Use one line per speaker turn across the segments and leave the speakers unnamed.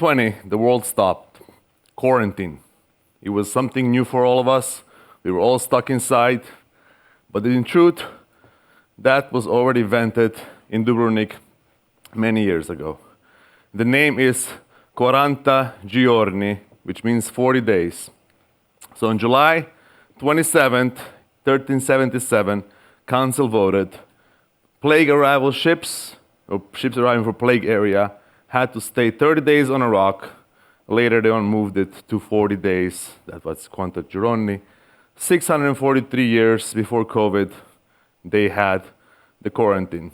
2020, the world stopped. Quarantine. It was something new for all of us. We were all stuck inside. But in truth, that was already invented in Dubrovnik many years ago. The name is 40 giorni, which means 40 days. So on July 27th, 1377, Council voted plague arrival ships, or ships arriving for plague area, had to stay 30 days on a rock. Later they moved it to 40 days. That was 40 giorni. 643 years before COVID, they had the quarantine.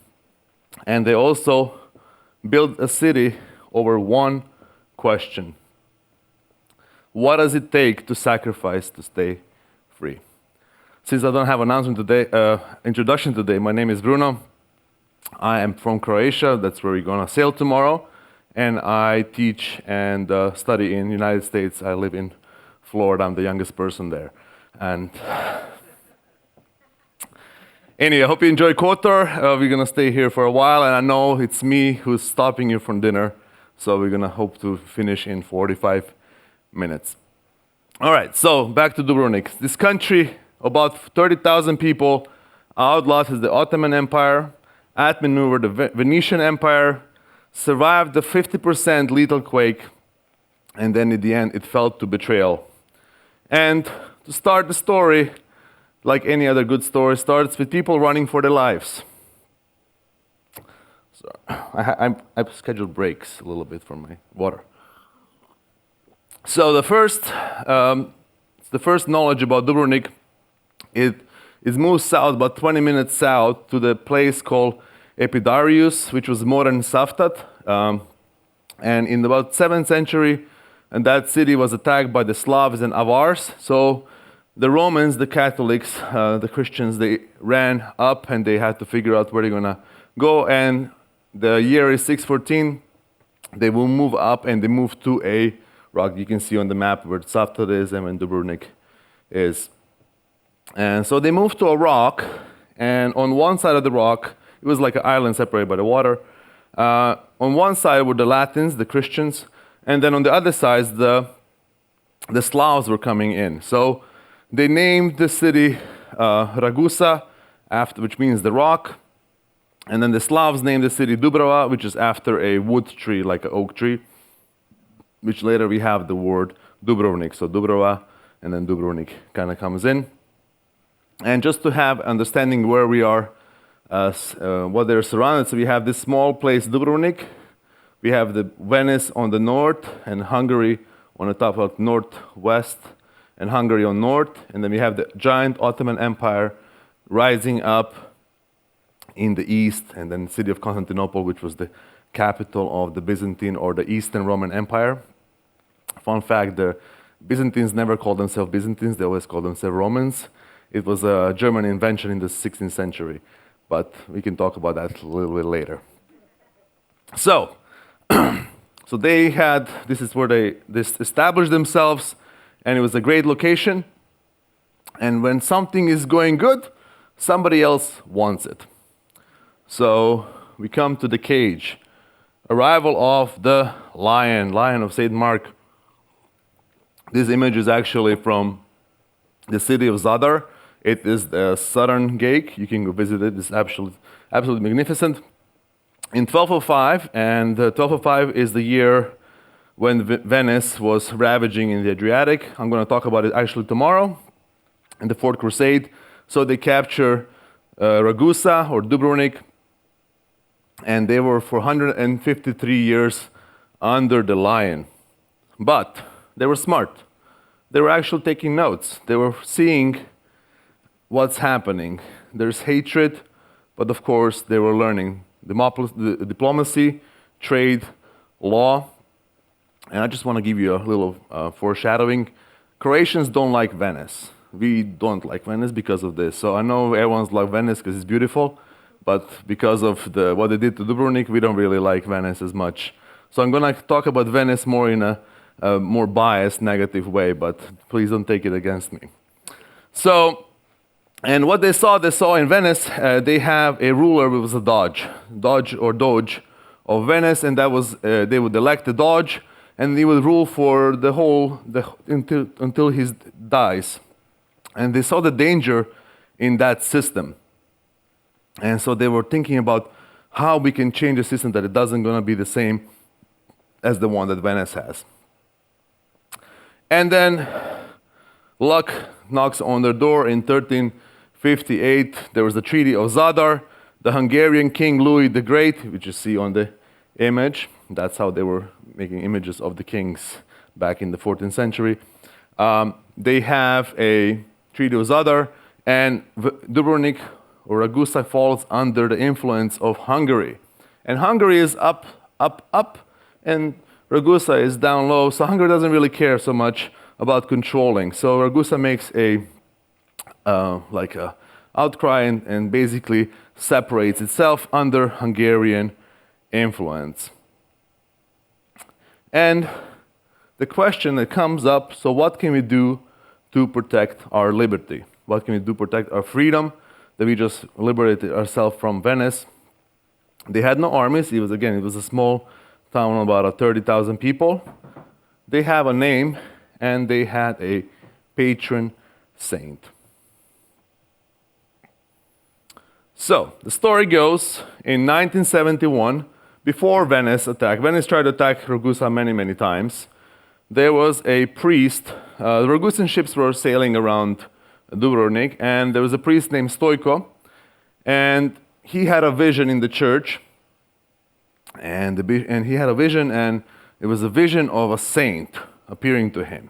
And they also built a city over one question. What does it take to sacrifice to stay free? Since I don't have an introduction today, my name is Bruno. I am from Croatia. That's where we're going to sail tomorrow. And I teach and study in the United States. I live in Florida. I'm the youngest person there. And anyway, I hope you enjoy Kotor. We're going to stay here for a while. And I know it's me who's stopping you from dinner. So we're going to hope to finish in 45 minutes. All right, so back to Dubrovnik. This country, about 30,000 people, outlasted the Ottoman Empire, outmaneuvered the Venetian Empire, survived the 50% lethal quake, and then in the end it fell to betrayal. And to start the story, like any other good story, starts with people running for their lives. So I've scheduled breaks a little bit for my water. So the first knowledge about Dubrovnik, it moved south, about 20 minutes south, to the place called Epidaurius, which was modern Saftat. And in about 7th century, and that city was attacked by the Slavs and Avars. So the Romans, the Catholics, the Christians, they ran up and they had to figure out where they're going to go. And the year is 614. They will move up and they move to a rock. You can see on the map where Saftat is and where Dubrovnik is. And so they moved to a rock, and on one side of the rock, it was like an island separated by the water. On one side were the Latins, the Christians, and then on the other side, the Slavs were coming in. So they named the city Ragusa, which means the rock, and then the Slavs named the city Dubrava, which is after a wood tree, like an oak tree, which later we have the word Dubrovnik. So Dubrava and then Dubrovnik kind of comes in. And just to have understanding where we are, what they're surrounded, so we have this small place, Dubrovnik. We have the Venice on the north and Hungary on the top of northwest and Hungary on north. And then we have the giant Ottoman Empire rising up in the east, and then the city of Constantinople, which was the capital of the Byzantine or the Eastern Roman Empire. Fun fact, the Byzantines never called themselves Byzantines, they always called themselves Romans. It was a German invention in the 16th century, but we can talk about that a little bit later. So, they had, this is where they established themselves, and it was a great location. And when something is going good, somebody else wants it. So we come to the cage. Arrival of the lion of St. Mark. This image is actually from the city of Zadar. It is the southern gate. You can go visit it. It's absolutely magnificent. In 1205, and 1205 is the year when Venice was ravaging in the Adriatic. I'm going to talk about it actually tomorrow, in the Fourth Crusade. So they capture Ragusa or Dubrovnik, and they were for 153 years under the lion. But they were smart. They were actually taking notes. They were seeing what's happening. There's hatred, but of course they were learning diplomacy, trade, law. And I just want to give you a little foreshadowing. Croatians don't like Venice. We don't like Venice because of this. So I know everyone's like Venice because it's beautiful, but because of what they did to Dubrovnik, we don't really like Venice as much. So I'm going to talk about Venice more in a more biased, negative way, but please don't take it against me. So, and what they saw in Venice, they have a ruler who was a Doge of Venice, and that was, they would elect the Doge, and he would rule for until he dies. And they saw the danger in that system. And so they were thinking about how we can change the system that it doesn't going to be the same as the one that Venice has. And then luck knocks on their door in 1358. There was the Treaty of Zadar. The Hungarian king Louis the Great, which you see on the image, that's how they were making images of the kings back in the 14th century. They have a Treaty of Zadar, and Dubrovnik or Ragusa falls under the influence of Hungary. And Hungary is up, up, up, and Ragusa is down low, so Hungary doesn't really care so much about controlling. So Ragusa makes a outcry and basically separates itself under Hungarian influence. And the question that comes up, so what can we do to protect our liberty? What can we do to protect our freedom that we just liberated ourselves from Venice? They had no armies. It was a small town of about 30,000 people. They have a name, and they had a patron saint. So, the story goes, in 1971, before Venice attacked, Venice tried to attack Ragusa many, many times. There was a priest, the Ragusan ships were sailing around Dubrovnik, and there was a priest named Stojko, and he had a vision in the church, and he had a vision, and it was a vision of a saint appearing to him.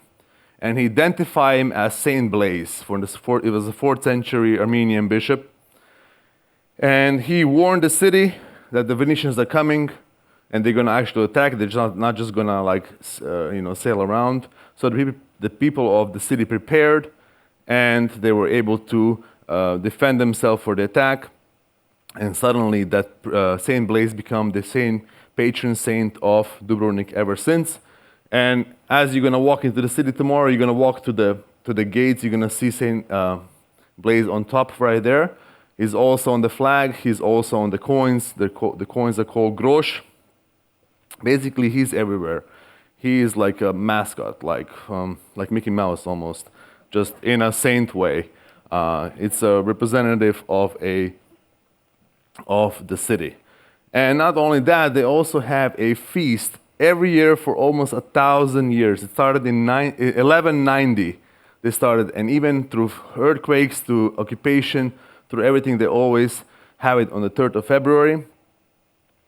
And he identified him as Saint Blaise. It was a 4th century Armenian bishop. And he warned the city that the Venetians are coming, and they're going to actually attack. They're not just going to sail around. So the people of the city prepared, and they were able to defend themselves for the attack. And suddenly, that Saint Blaise became the patron saint of Dubrovnik ever since. And as you're going to walk into the city tomorrow, you're going to walk to the gates. You're going to see Saint Blaise on top right there. He's also on the flag. He's also on the coins. The coins are called grosz. Basically, he's everywhere. He is like a mascot, like Mickey Mouse almost, just in a saint way. It's a representative of the city. And not only that, they also have a feast every year for almost 1,000 years. It started in 1190. They started, and even through earthquakes, through occupation, through everything, they always have it on the 3rd of February.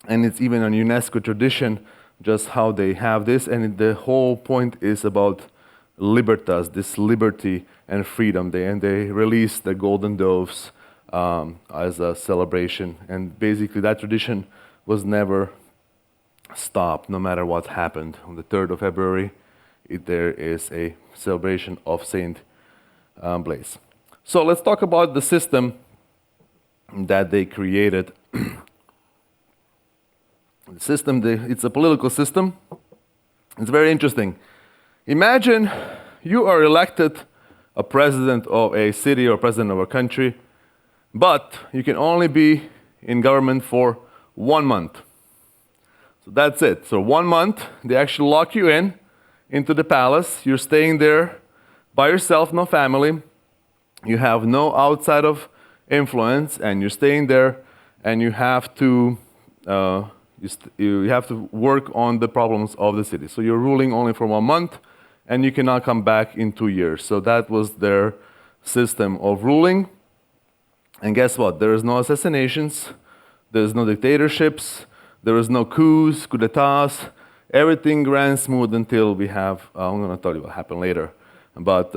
And it's even a UNESCO tradition, just how they have this. And the whole point is about Libertas, this liberty and freedom. They released the golden doves as a celebration. And basically that tradition was never stopped, no matter what happened. On the 3rd of February, there is a celebration of Saint Blaise. So let's talk about the system that they created. The system, it's a political system. It's very interesting. Imagine you are elected a president of a city or president of a country, but you can only be in government for 1 month. So that's it. So 1 month, they actually lock you into the palace. You're staying there by yourself, no family. You have no outside of influence, and you're staying there, and you have to work on the problems of the city. So you're ruling only for 1 month, and you cannot come back in 2 years. So that was their system of ruling. And guess what? There is no assassinations, there is no dictatorships, there is no coups, coup d'etats. Everything ran smooth until we have, I'm going to tell you what happened later. But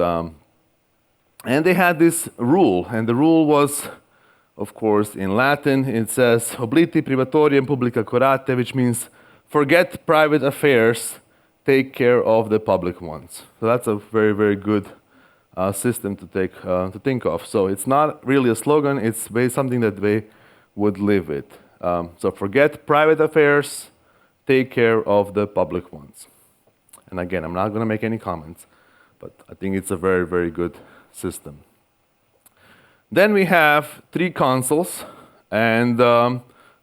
and they had this rule, and the rule was, of course, in Latin. It says, obliti privatorium publica curate, which means forget private affairs, take care of the public ones. So that's a very, very good system to think of. So it's not really a slogan, it's something that they would live with. So forget private affairs, take care of the public ones. And again, I'm not going to make any comments, but I think it's a very, very good system. Then we have 3 consuls, and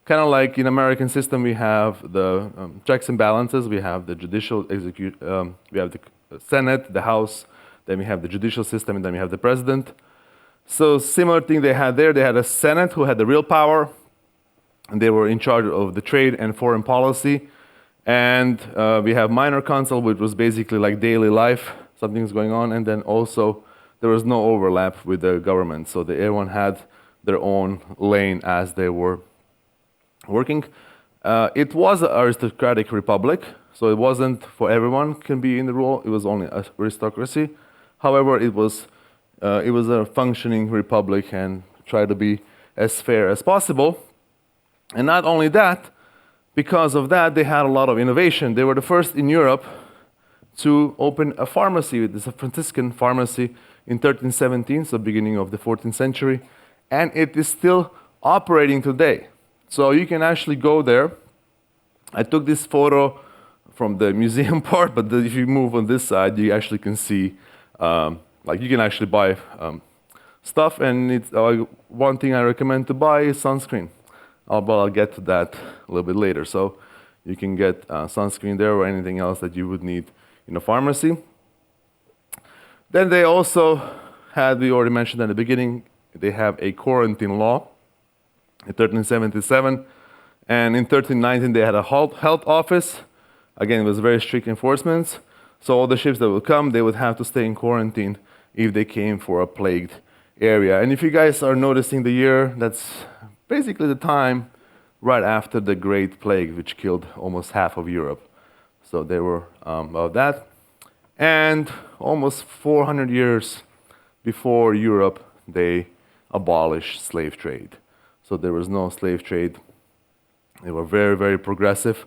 kind of like in American system, we have the checks and balances. We have the judicial we have the Senate, the House, then we have the judicial system, and then we have the president. So similar thing they had there. They had a Senate who had the real power, and they were in charge of the trade and foreign policy. And we have minor council, which was basically like daily life, something's going on, and then also there was no overlap with the government, so everyone had their own lane as they were working. It was an aristocratic republic, so it wasn't for everyone can be in the role. It was only aristocracy. However, it was a functioning republic and tried to be as fair as possible. And not only that, because of that, they had a lot of innovation. They were the first in Europe to open a pharmacy. It's a Franciscan pharmacy in 1317, so beginning of the 14th century, and it is still operating today. So you can actually go there. I took this photo from the museum part, but if you move on this side, you actually can see, like you can actually buy stuff, and it's, one thing I recommend to buy is sunscreen. But I'll get to that a little bit later. So you can get sunscreen there or anything else that you would need in a pharmacy. Then they also had, we already mentioned at the beginning, they have a quarantine law in 1377. And in 1319, they had a health office. Again, it was very strict enforcement. So all the ships that would come, they would have to stay in quarantine if they came for a plagued area. And if you guys are noticing the year, that's basically the time right after the Great Plague, which killed almost half of Europe. So they were about that. And almost 400 years before Europe, they abolished slave trade. So there was no slave trade. They were very, very progressive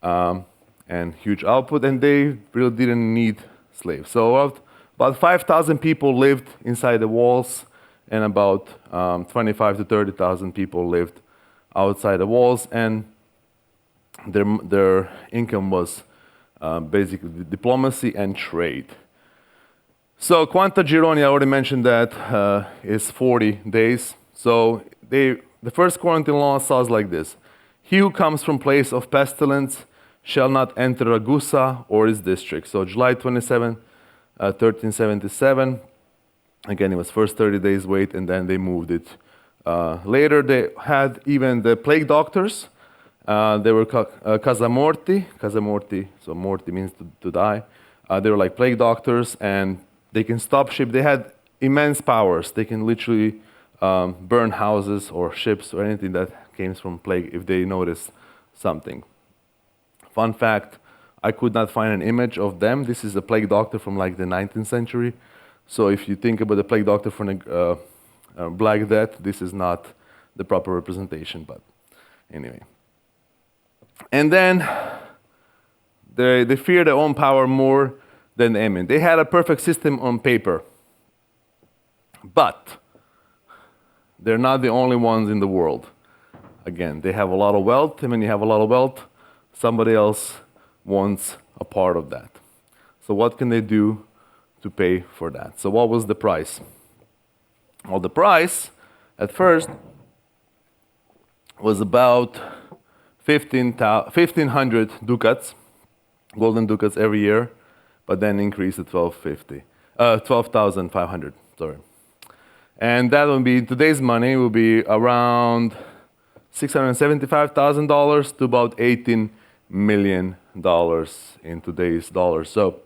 and huge output, and they really didn't need slaves. So about 5,000 people lived inside the walls, and about 25 to 30,000 people lived outside the walls, and their income was basically diplomacy and trade. So Quanta Gironi, I already mentioned that, is 40 days. So the first quarantine law says like this: he who comes from place of pestilence shall not enter Ragusa or its district. So July 27, 1377. Again, it was first 30 days wait, and then they moved it. Later, they had even the plague doctors. They were casamorti. Casamorti, so morti means to die. They were like plague doctors, and they can stop ship. They had immense powers. They can literally burn houses or ships or anything that came from plague if they notice something. Fun fact, I could not find an image of them. This is a plague doctor from like the 19th century. So if you think about the plague doctor from the Black Death, this is not the proper representation, but anyway. And then they fear their own power more than the enemy. They had a perfect system on paper, but they're not the only ones in the world. Again, they have a lot of wealth, and when you have a lot of wealth, somebody else wants a part of that. So what can they do to pay for that? So what was the price? Well, the price at first was about 1,500 ducats, golden ducats every year, but then increased to 12,500, sorry. And that would be, today's money, will be around $675,000 to about $18 million in today's dollars. So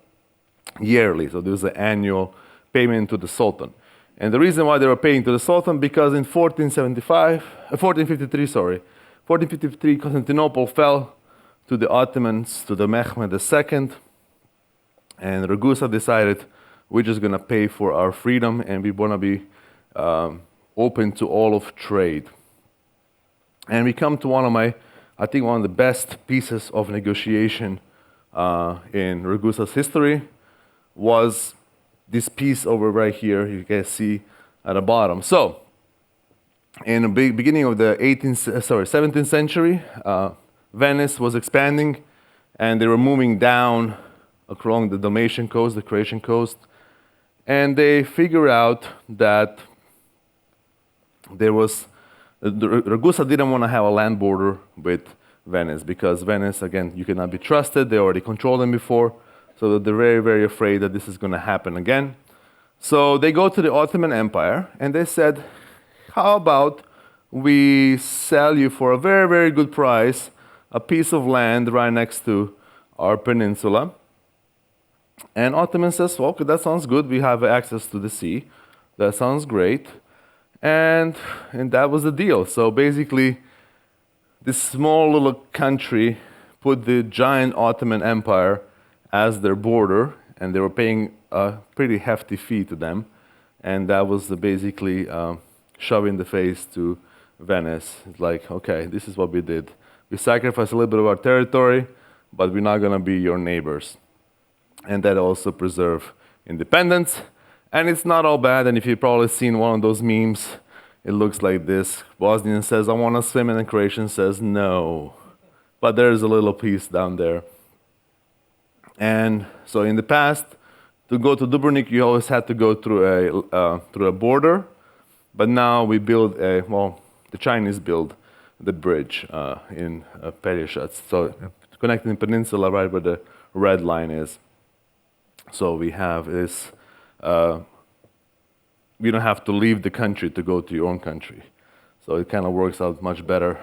yearly, so there was an annual payment to the Sultan. And the reason why they were paying to the Sultan, because in 1453, Constantinople fell to the Ottomans, to the Mehmed II, and Ragusa decided, we're just going to pay for our freedom, and we want to be open to all of trade. And we come to one of the best pieces of negotiation in Ragusa's history was this piece over right here, you guys see at the bottom. So, in the beginning of the 17th century, Venice was expanding, and they were moving down along the Dalmatian coast, the Croatian coast, and they figured out that there was Ragusa didn't want to have a land border with Venice because Venice, again, you cannot be trusted. They already controlled them before, so they're very, very afraid that this is going to happen again. So they go to the Ottoman Empire and they said, how about we sell you for a very, very good price a piece of land right next to our peninsula? And Ottoman says, well, okay, that sounds good. We have access to the sea. That sounds great. And that was the deal. So basically, this small little country put the giant Ottoman Empire as their border, and they were paying a pretty hefty fee to them. And that was basically shove in the face to Venice. It's like, okay, this is what we did. We sacrificed a little bit of our territory, but we're not going to be your neighbors. And that also preserved independence. And it's not all bad. And if you've probably seen one of those memes, it looks like this. Bosnian says, I want to swim, and the Croatian says, no. But there's a little piece down there. And so in the past, to go to Dubrovnik, you always had to go through a border. But now we build the Chinese build the bridge in Pelješac. So connecting the peninsula right where the red line is. So we have this, we don't have to leave the country to go to your own country. So it kind of works out much better.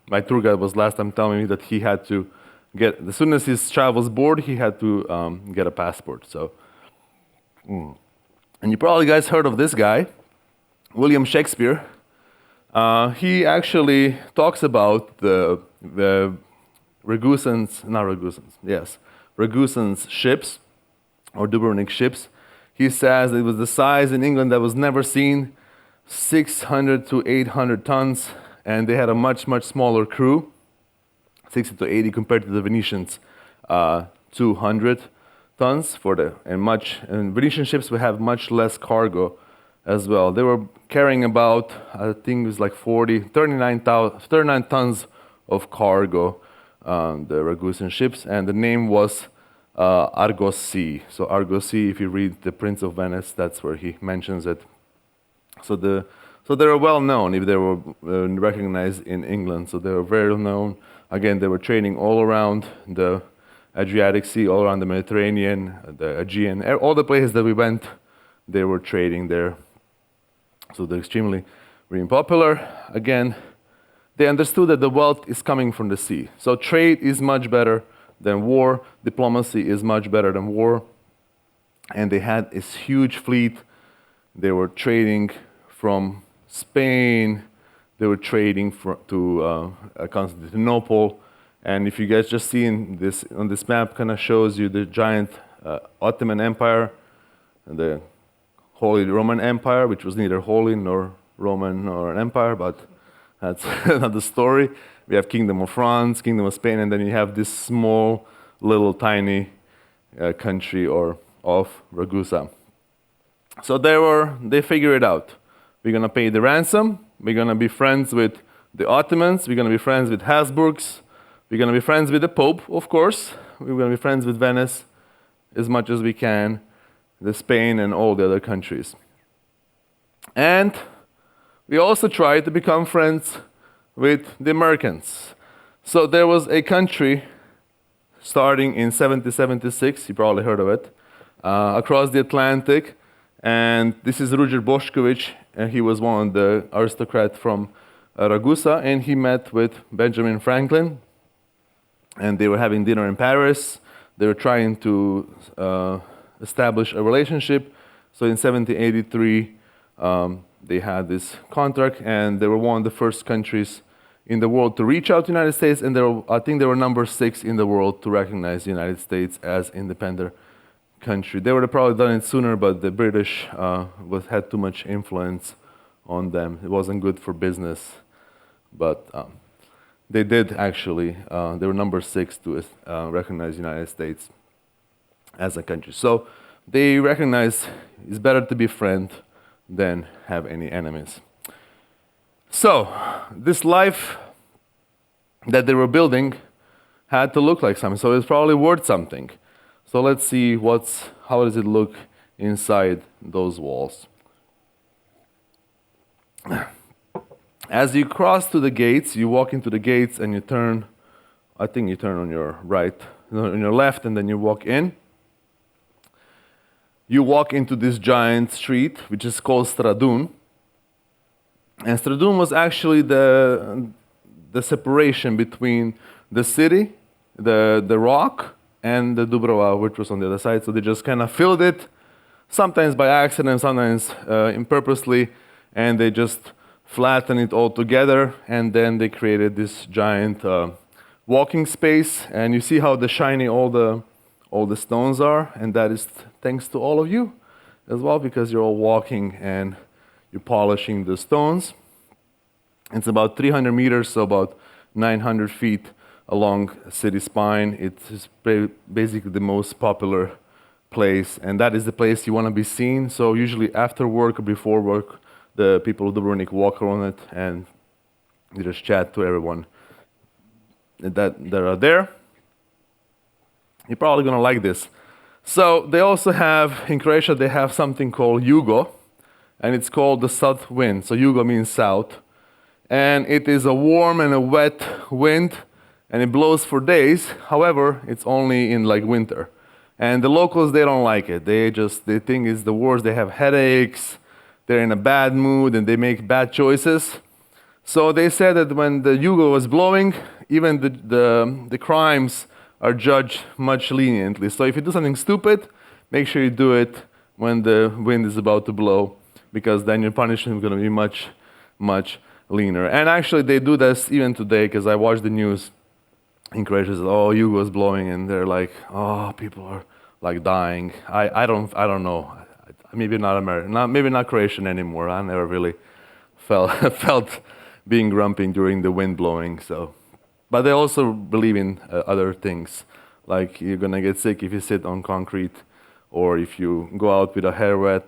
My tour guide was last time telling me that he had to get, as soon as his child was born, he had to get a passport. So, and you probably guys heard of this guy, William Shakespeare. He actually talks about the Ragusans, not Ragusans, yes, Ragusans ships, or Dubrovnik ships. He says it was the size in England that was never seen, 600 to 800 tons, and they had a much, much smaller crew, 60 to 80 compared to the Venetians, 200 tons and Venetian ships would have much less cargo as well. They were carrying about, I think it was like 39 tons of cargo, the Ragusan ships, and the name was argosy. So argosy, if you read The Prince of Venice, that's where he mentions it. So they were well known if they were recognized in England. So they were very known. Again, they were trading all around the Adriatic Sea, all around the Mediterranean, the Aegean, all the places that we went, they were trading there. So they're extremely really popular. Again, they understood that the wealth is coming from the sea. So trade is much better than war. Diplomacy is much better than war. And they had this huge fleet. They were trading from Spain. They were trading to Constantinople. And if you guys just see this on this map, kind of shows you the giant Ottoman Empire, and the Holy Roman Empire, which was neither holy nor Roman nor an empire, but that's another story. We have Kingdom of France, Kingdom of Spain, and then you have this small, little, tiny country of Ragusa. So they figured it out. We're going to pay the ransom. We're going to be friends with the Ottomans. We're going to be friends with Habsburgs. We're going to be friends with the Pope, of course. We're going to be friends with Venice as much as we can, the Spain and all the other countries. And we also tried to become friends with the Americans. So there was a country starting in 1776, you probably heard of it, across the Atlantic. And this is Ruđer Bošković, and he was one of the aristocrats from Ragusa, and he met with Benjamin Franklin, and they were having dinner in Paris. They were trying to establish a relationship. So in 1783, they had this contract, and they were one of the first countries in the world to reach out to the United States, and I think they were number 6 in the world to recognize the United States as independent country. They would have probably done it sooner, but the British had too much influence on them. It wasn't good for business, but they did actually. They were number 6 to recognize the United States as a country. So they recognize it's better to be friend than have any enemies. So this life that they were building had to look like something. So it's probably worth something. So let's see how does it look inside those walls. As you cross to the gates, you walk into the gates and you turn, I think you turn on your right, no, on your left, and then you walk in. You walk into this giant street, which is called Stradun. And Stradun was actually the separation between the city, the rock, and the Dubrova, which was on the other side. So they just kind of filled it, sometimes by accident, sometimes purposely, and they just flattened it all together, and then they created this giant walking space. And you see how the shiny all the stones are, and that is thanks to all of you as well, because you're all walking and you're polishing the stones. It's about 300 meters, so about 900 feet along city spine. It's basically the most popular place, and that is the place you want to be seen. So usually after work or before work, the people of Dubrovnik walk around it and they just chat to everyone that are there. You're probably going to like this. So they also have, in Croatia, they have something called jugo, and it's called the south wind. So jugo means south. And it is a warm and a wet wind, and it blows for days. However, it's only in like winter. And the locals, they don't like it. They think it's the worst. They have headaches, they're in a bad mood, and they make bad choices. So they said that when the jugo was blowing, even the crimes are judged much leniently. So if you do something stupid, make sure you do it when the wind is about to blow, because then your punishment is going to be much, much leaner. And actually, they do this even today, because I watched the news in Croatia. Oh, jugo is blowing, and they're like, oh, people are like dying. I don't know. Maybe not American, maybe not Croatian anymore. I never really felt being grumpy during the wind blowing. So. But they also believe in other things, like you're gonna get sick if you sit on concrete, or if you go out with a hair wet,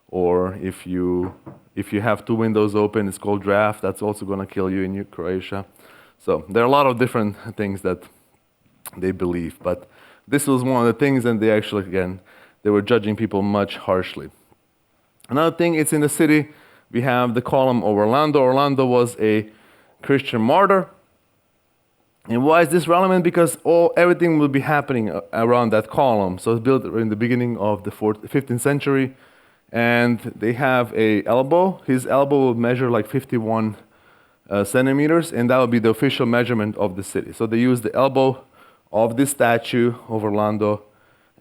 or if you have two windows open, it's called draft. That's also gonna kill you in Croatia. So there are a lot of different things that they believe. But this was one of the things, and they actually, again, they were judging people much harshly. Another thing, it's in the city. We have the column of Orlando. Orlando was a Christian martyr. And why is this relevant? Because everything will be happening around that column. So it's built in the beginning of the 15th century. And they have a elbow. His elbow will measure like 51 centimeters, and that will be the official measurement of the city. So they used the elbow of this statue of Orlando,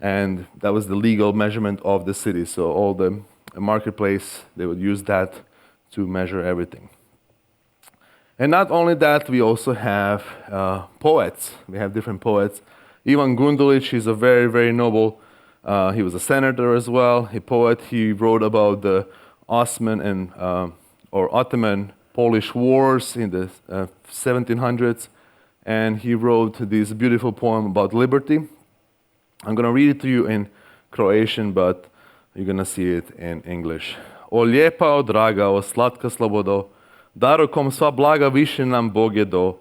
and that was the legal measurement of the city. So all the marketplace, they would use that to measure everything. And not only that, we also have poets. We have different poets. Ivan Gundulic, he's a very, very noble, he was a senator as well, a poet. He wrote about the Ottoman Polish wars in the 1700s, and he wrote this beautiful poem about liberty. I'm going to read it to you in Croatian, but you're going to see it in English. O lijepa, o draga, o slatka slobodo, darokom sva blaga više nam Bog je do.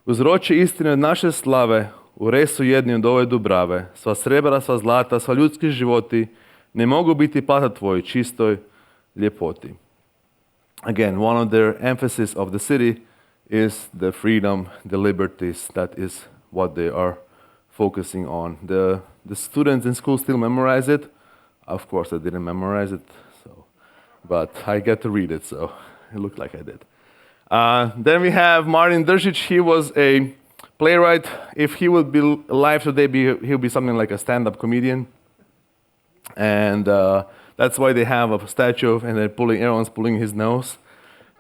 Uzroči istine od naše slave, u resu jedni od ove dubrave. Sva srebra, sva zlata, sva ljudski životi, ne mogu biti plata tvoj čistoj ljepoti. Again, one of their emphasis of the city is the freedom, the liberties. That is what they are focusing on. The students in school still memorize it. Of course, I didn't memorize it, but I get to read it, so it looked like I did. Then we have Martin Držić. He was a playwright. If he would be alive today, he'll be something like a stand-up comedian. And that's why they have a statue of, and everyone's pulling his nose.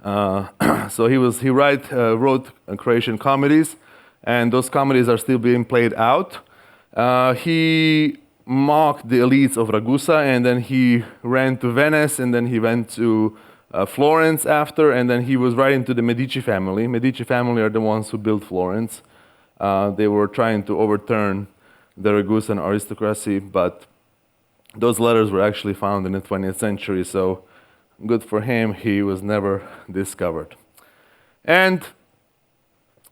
So he wrote Croatian comedies, and those comedies are still being played out. He mocked the elites of Ragusa, and then he ran to Venice, and then he went to Florence after, and then he was writing to the Medici family. Medici family are the ones who built Florence. They were trying to overturn the Ragusan aristocracy, but those letters were actually found in the 20th century, so good for him, he was never discovered. And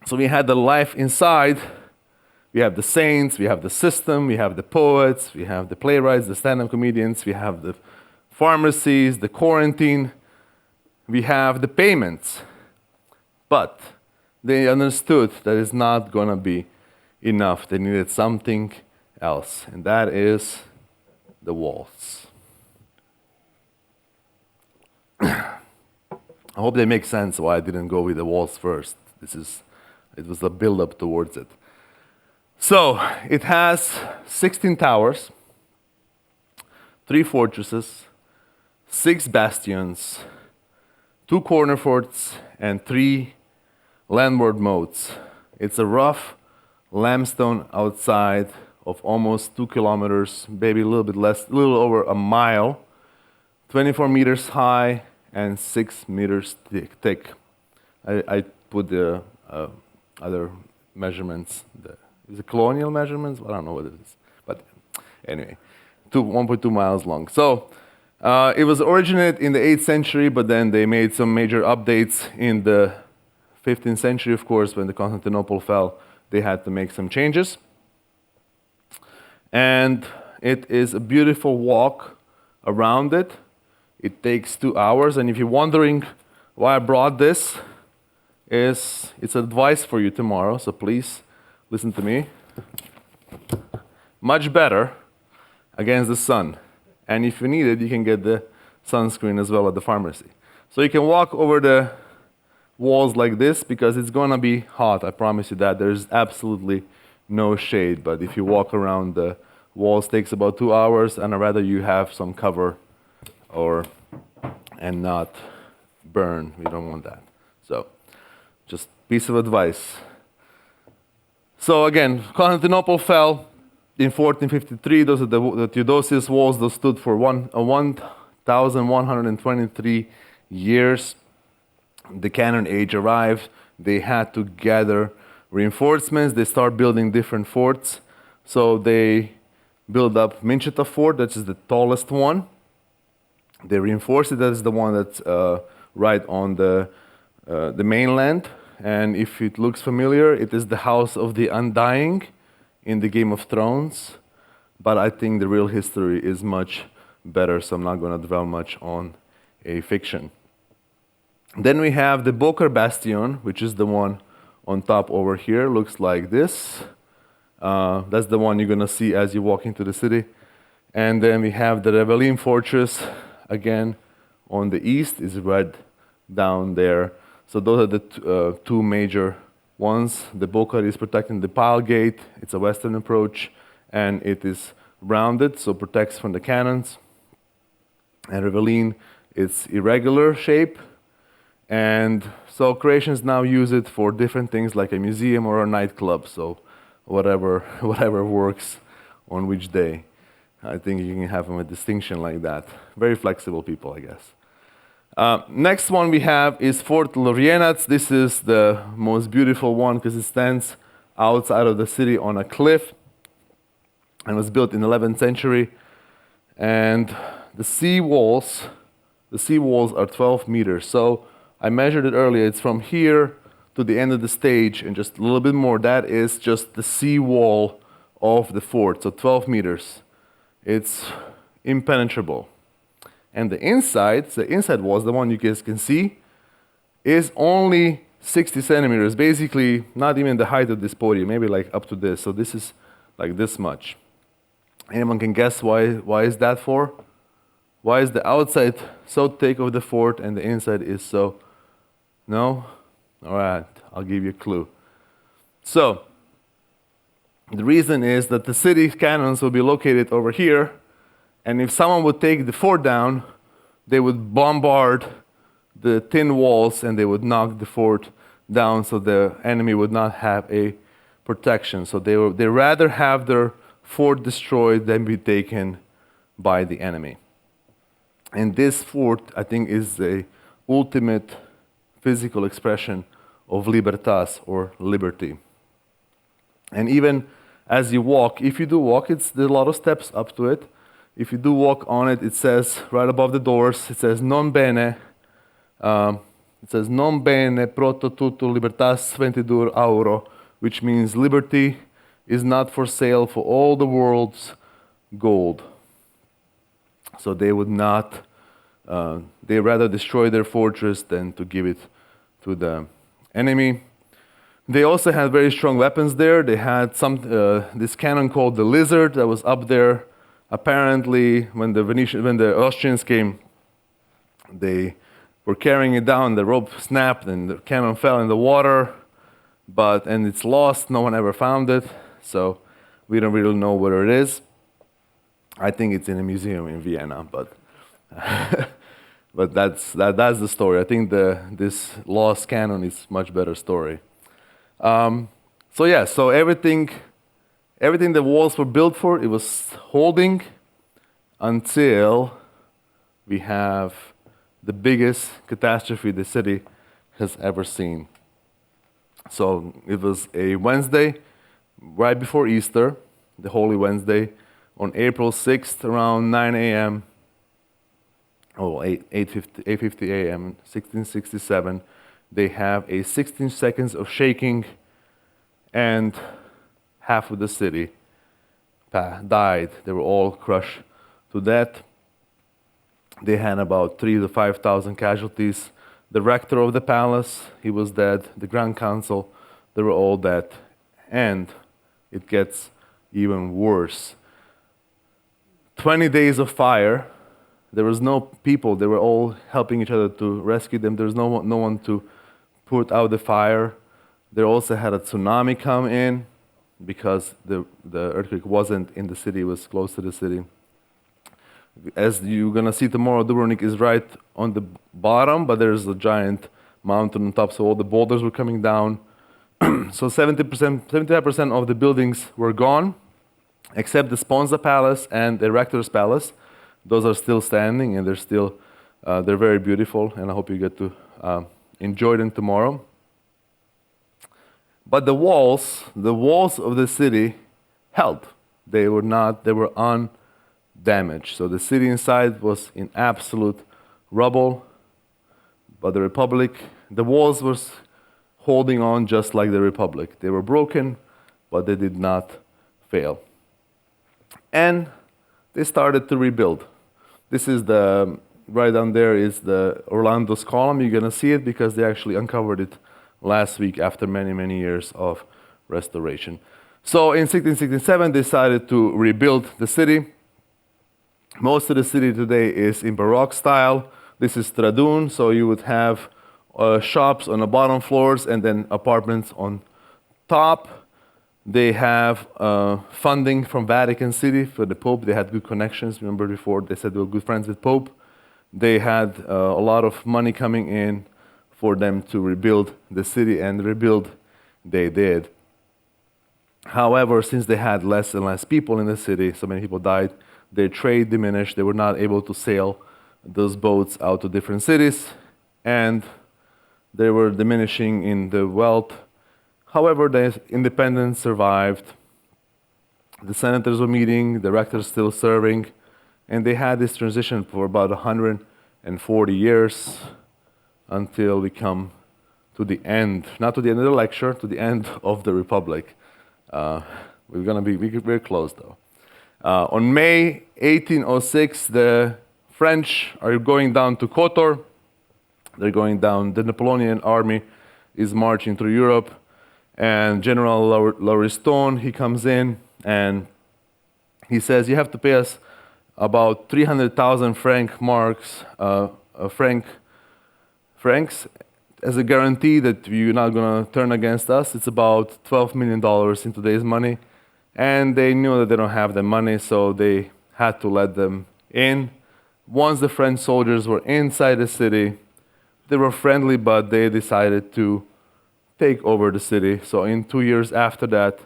so we had the life inside. We have the saints, we have the system, we have the poets, we have the playwrights, the stand-up comedians, we have the pharmacies, the quarantine, we have the payments. But they understood that it's not going to be enough. They needed something else, and that is the walls. I hope they make sense why I didn't go with the walls first. It was a build-up towards it. So, it has 16 towers, 3 fortresses, 6 bastions, 2 corner forts, and 3 landward moats. It's a rough limestone outside of almost 2 kilometers, maybe a little bit less, a little over a mile, 24 meters high and 6 meters thick. I put the other measurements. Is it colonial measurements? I don't know what it is. But anyway, 1.2 miles long. So it was originated in the 8th century, but then they made some major updates in the 15th century, of course, when the Constantinople fell. They had to make some changes. And it is a beautiful walk around it. It takes 2 hours, and if you're wondering why I brought this, it's advice for you tomorrow, so please listen to me. Much better against the sun. And if you need it, you can get the sunscreen as well at the pharmacy. So you can walk over the walls like this because it's gonna be hot, I promise you that. There's absolutely no shade, but if you walk around the walls, it takes about 2 hours, and I'd rather you have some cover and not burn. We don't want that. So, just piece of advice. So again, Constantinople fell in 1453. Those are the Theodosius walls. Those stood for 1,123 years. The Cannon Age arrived. They had to gather reinforcements. They start building different forts. So they build up Mincheta Fort, that is the tallest one. They reinforce it. That is the one that's right on the mainland. And if it looks familiar, it is the House of the Undying in the Game of Thrones. But I think the real history is much better, so I'm not going to dwell much on a fiction. Then we have the Bokar Bastion, which is the one on top over here. Looks like this. That's the one you're going to see as you walk into the city. And then we have the Revelin Fortress, again, on the east, is right down there. So those are the two major ones. The Bokar is protecting the Pile Gate. It's a western approach, and it is rounded, so protects from the cannons. And Revelin, it's irregular shape. And so Croatians now use it for different things like a museum or a nightclub. So whatever works on which day. I think you can have them a distinction like that. Very flexible people, I guess. Next one we have is Fort Lovrijenac. This is the most beautiful one because it stands outside of the city on a cliff and was built in the 11th century. And the sea walls are 12 meters. So I measured it earlier. It's from here to the end of the stage and just a little bit more. That is just the sea wall of the fort, so 12 meters. It's impenetrable. And the inside wall, the one you guys can see, is only 60 centimeters, basically not even the height of this podium, maybe like up to this. So this is like this much. Anyone can guess why is that for? Why is the outside so thick of the fort and the inside is so? No? All right, I'll give you a clue. So, the reason is that the city cannons will be located over here, and if someone would take the fort down, they would bombard the thin walls and they would knock the fort down so the enemy would not have a protection. So they rather have their fort destroyed than be taken by the enemy. And this fort, I think, is the ultimate physical expression of Libertas, or liberty. And even as you walk, if you do walk, there's a lot of steps up to it. If you do walk on it, it says right above the doors, it says non bene proto tutto libertas ventidur auro, which means liberty is not for sale for all the world's gold. So they would not, they rather destroy their fortress than to give it to the enemy. They also had very strong weapons there. They had this cannon called the Lizard that was up there. Apparently, when the Austrians came, they were carrying it down. The rope snapped and the cannon fell in the water. And it's lost. No one ever found it, so we don't really know where it is. I think it's in a museum in Vienna, but that's the story. I think this lost cannon is much better story. So everything the walls were built for, it was holding until we have the biggest catastrophe the city has ever seen. So it was a Wednesday, right before Easter, the Holy Wednesday, on April 6th, around 9 a.m., 8:50 a.m., 1667, they have a 16 seconds of shaking, and half of the city died. They were all crushed to death. They had about 3,000 to 5,000 casualties. The rector of the palace, he was dead. The Grand Council, they were all dead. And it gets even worse. 20 days of fire. There was no people. They were all helping each other to rescue them. There was no one to put out the fire. They also had a tsunami come in because the earthquake wasn't in the city, it was close to the city. As you're going to see tomorrow, Dubrovnik is right on the bottom, but there's a giant mountain on top, so all the boulders were coming down. So 75% of the buildings were gone, except the Sponza Palace and the Rector's Palace. Those are still standing, and they're very beautiful, and I hope you get to enjoy them tomorrow. But the walls of the city held. They were undamaged. So the city inside was in absolute rubble, but the walls were holding on just like the Republic. They were broken, but they did not fail. And they started to rebuild. This is right down there is the Orlando's column. You're going to see it because they actually uncovered it last week after many, many years of restoration. So in 1667, they decided to rebuild the city. Most of the city today is in Baroque style. This is Stradun, so you would have shops on the bottom floors and then apartments on top. They have funding from Vatican City for the Pope. They had good connections. Remember before they said they were good friends with Pope. They had a lot of money coming in for them to rebuild the city, and rebuild they did. However, since they had less and less people in the city, so many people died, their trade diminished. They were not able to sail those boats out to different cities, and they were diminishing in the wealth. However, the independence survived. The senators were meeting, the rectors still serving, and they had this transition for about 140 years until we come to the end, not to the end of the lecture, to the end of the Republic. We're close though. On May 1806, the French are going down to Kotor. They're going down. The Napoleonian army is marching through Europe, and General Lauriston, he comes in and he says, you have to pay us about 300,000 francs as a guarantee that you're not going to turn against us. It's about $12 million in today's money. And they knew that they don't have the money, so they had to let them in. Once the French soldiers were inside the city, they were friendly, but they decided to take over the city. So in 2 years after that,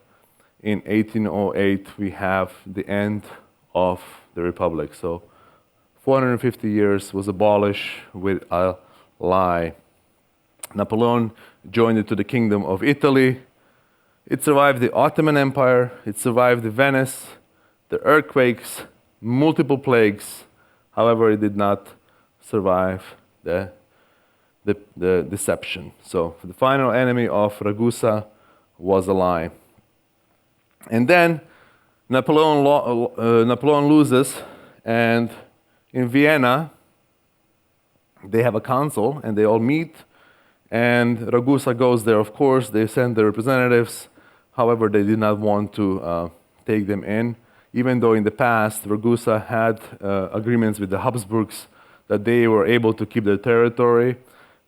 in 1808, we have the end of the Republic. So 450 years was abolished with a lie. Napoleon joined it to the Kingdom of Italy. It survived the Ottoman Empire. It survived the Venice, the earthquakes, multiple plagues. However, it did not survive the deception. So the final enemy of Ragusa was a lie. And then Napoleon loses, and in Vienna, they have a council, and they all meet, And Ragusa goes there, of course. They send their representatives. However, they did not want to take them in, even though in the past Ragusa had agreements with the Habsburgs that they were able to keep their territory,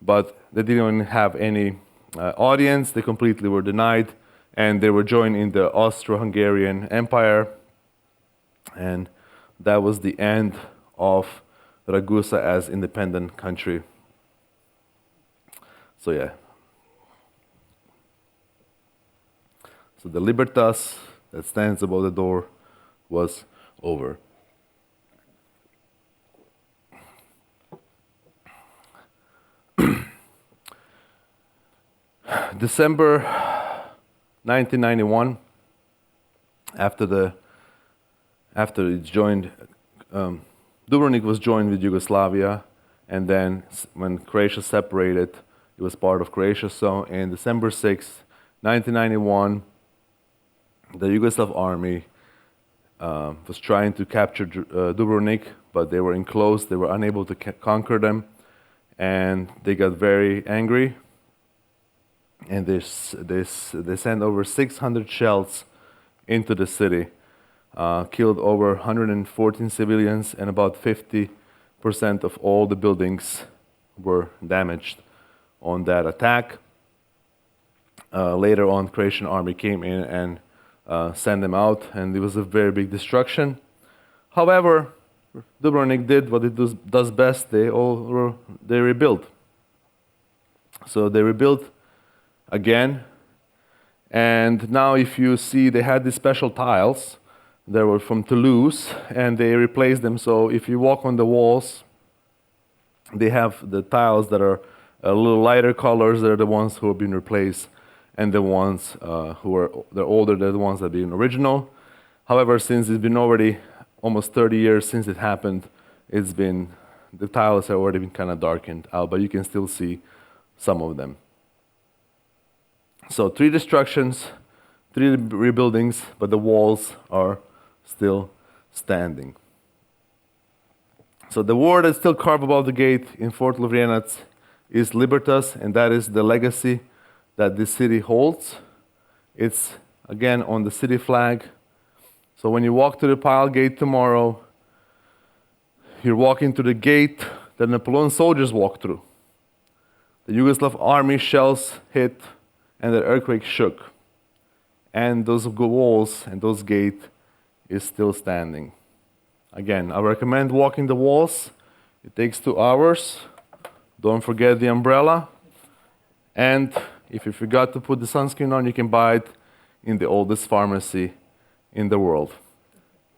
but they didn't have any audience. They completely were denied, and they were joined in the Austro-Hungarian Empire, and that was the end of Ragusa as independent country. So yeah. So the Libertas that stands above the door was over. December 1991, after it joined, Dubrovnik was joined with Yugoslavia, and then when Croatia separated, it was part of Croatia. So in December 6, 1991, the Yugoslav army was trying to capture Dubrovnik, but they were enclosed. They were unable to conquer them, and they got very angry. And they sent over 600 shells into the city, killed over 114 civilians, and about 50% of all the buildings were damaged on that attack. Later on, Croatian army came in and sent them out, and it was a very big destruction. However, Dubrovnik did what it does best. They rebuilt. So they rebuilt again, and now if you see, they had these special tiles. They were from Toulouse, and they replaced them. So if you walk on the walls, they have the tiles that are a little lighter colors. They're the ones who have been replaced, and the ones they're older, they're the ones that have been original. However, since it's been already almost 30 years since it happened, the tiles have already been kind of darkened out, but you can still see some of them. So 3 destructions, 3 rebuildings, but the walls are still standing. So the word that's still carved above the gate in Fort Lovrijenac is Libertas, and that is the legacy that this city holds. It's again on the city flag. So when you walk to the pile gate tomorrow, you're walking to the gate that Napoleon soldiers walked through. The Yugoslav army shells hit, and the earthquake shook. And those walls and those gates is still standing. Again, I recommend walking the walls. It takes 2 hours. Don't forget the umbrella. And if you forgot to put the sunscreen on, you can buy it in the oldest pharmacy in the world.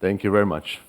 Thank you very much.